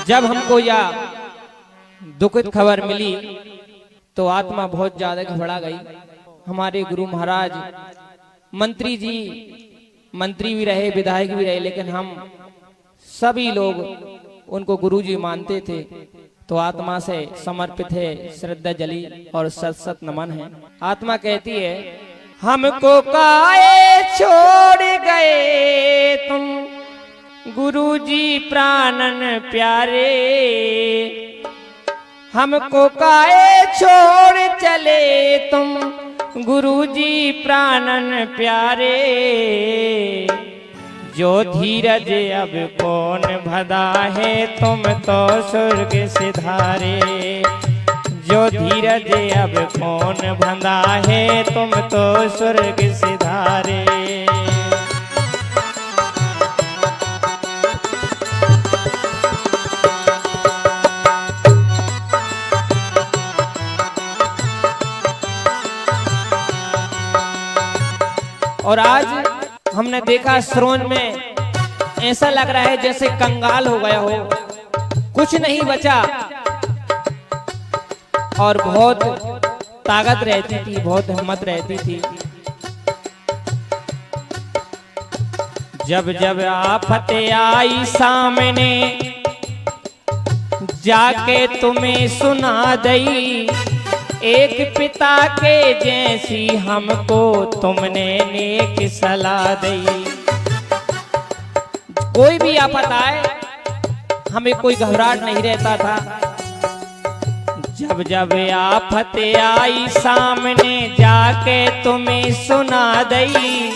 जब हमको यह दुखद खबर मिली तो आत्मा बहुत ज्यादा घबरा गई। हमारे गुरु महाराज मंत्री जी, मंत्री भी रहे, विधायक भी रहे, लेकिन हम सभी लोग उनको गुरु जी मानते थे। तो आत्मा से समर्पित है, श्रद्धा जली और सत सत नमन है। आत्मा कहती है, हमको काहे छोड़ गए तुम गुरुजी प्राणन प्यारे, हमको काहे छोड़ चले तुम गुरुजी प्राणन प्यारे। जो धीरज अब कौन भदा है तुम तो स्वर्ग सिधारे, जो धीरज अब कौन भदा है तुम तो स्वर्ग सिधारे। और आज हमने देखा श्रोण में ऐसा लग रहा है जैसे कंगाल हो गया हो, कुछ नहीं बचा। और बहुत ताकत रहती थी, बहुत हिम्मत रहती थी। जब जब आफत आई सामने जाके तुम्हें सुना दई, एक पिता के जैसी हमको तुमने नेक सलाह दी। कोई भी आफत आए हमें कोई घबराहट नहीं रहता था। जब जब आफत आई सामने जाके तुम्हें सुना दई,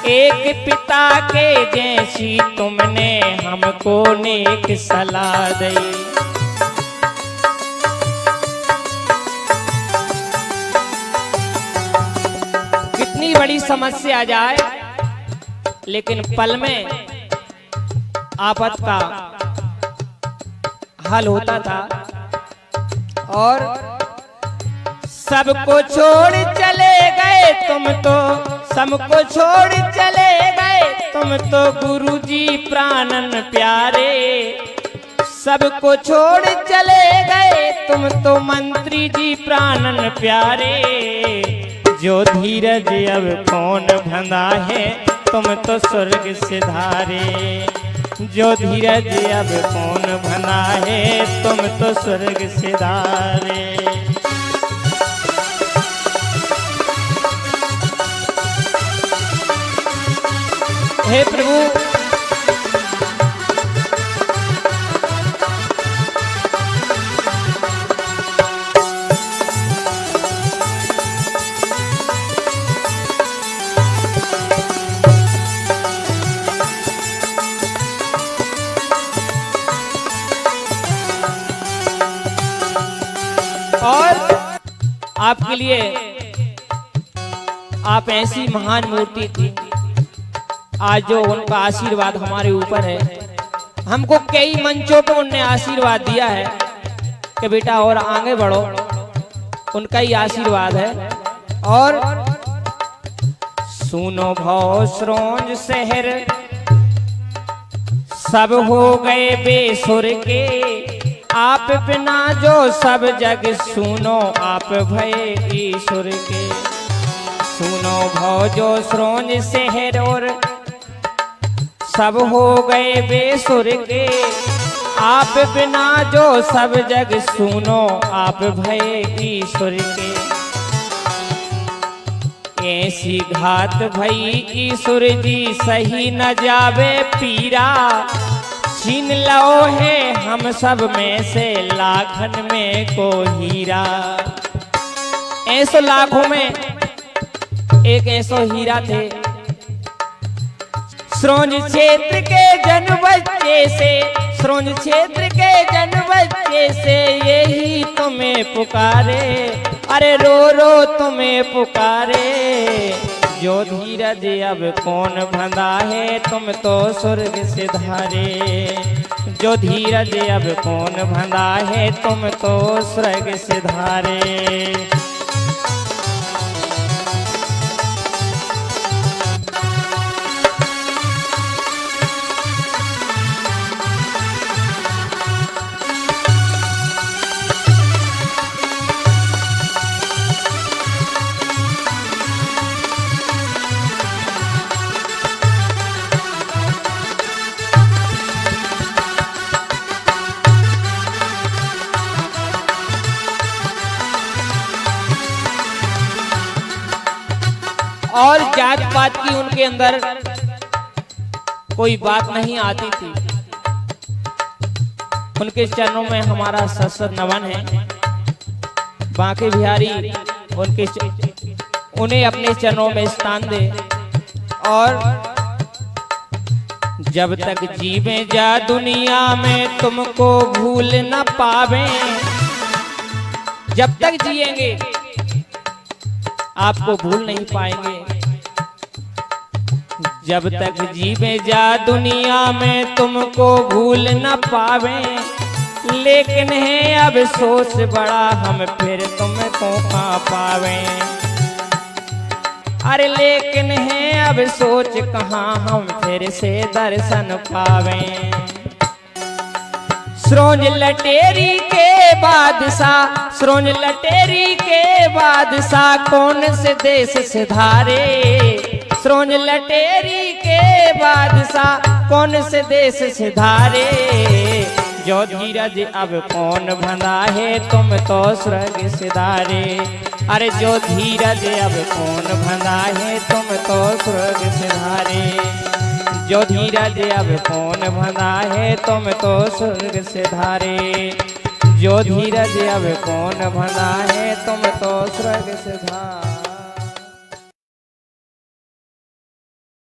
एक पिता के जैसी तुमने हमको नेक सलाह दी। कितनी बड़ी समस्या आ जाए लेकिन पल में आफत का हल होता था। और सबको छोड़ चले गए तुम तो, सबको छोड़ चले गए तुम तो गुरुजी प्राणन प्यारे, सबको छोड़ चले गए तुम तो मंत्री जी प्राणन प्यारे। जो धीरज अब कौन भंदा है तुम तो स्वर्ग सिधारे, जो धीरज अब कौन भंदा है तुम तो स्वर्ग सिधारे। हे प्रभु, और आपके लिए आप ऐसी महान मूर्ति थी, आज जो उनका आशीर्वाद हमारे ऊपर है। हमको कई मंचों पर उनने आशीर्वाद दिया है कि बेटा और आगे बढ़ो, उनका ही आशीर्वाद है। और सुनो भव श्रोंज शहर सब हो गए बेसुर के, आप बिना जो सब जग सुनो आप भय ईश्वर के। सुनो भव जो श्रोंज शहर और सब हो गए बेसुर के, आप बिना जो सब जग सुनो आप भय ईश्वर के। ऐसी घात भई ईश्वर जी सही न जावे पीरा, छीन लो है हम सब में से लाखन में को हीरा। ऐसो लाखों में एक ऐसो हीरा थे। श्रोंज क्षेत्र के जन बच्चे से, श्रोंज क्षेत्र के जन बच्चे से यही तुम्हें पुकारे, अरे रो रो तुम्हें पुकारे। जो धीरज अब कौन भंदा है तुम तो स्वर्ग सिधारे, जो धीरज अब कौन भंदा है तुम तो स्वर्ग सिधारे। जात पात की उनके अंदर कोई बात नहीं आती थी। उनके चरणों में हमारा सशस्त्र नमन है। बांके बिहारी उन्हें अपने चरणों में स्थान दे। और जब तक जीवे जा दुनिया में तुमको भूल न पावे, जब तक जिएंगे आपको भूल नहीं पाएंगे। जब तक जीवे जा दुनिया में तुमको भूल न पावे, लेकिन है अब सोच बड़ा हम फिर तुमको पा पावे। अरे लेकिन है अब सोच कहाँ हम फिर से दर्शन पावे। श्रोज लटेरी के बादशाह, श्रोज लटेरी के बादशाह कौन से देश से धारे। श्रोज लटेरी के बादशाह कौन से देश से धारे। जो धीरज अब कौन बंधा है तुम तो स्वर्ग सिधारे। अरे जो धीरज अब कौन बंधा है तुम तो स्वर्ग सिधारे। जो धीरज अब कौन बंधा है तुम तो स्वर्ग सिधारे। जो धीरज अब कौन बंधा है तुम तो स्वर्ग सिधारे।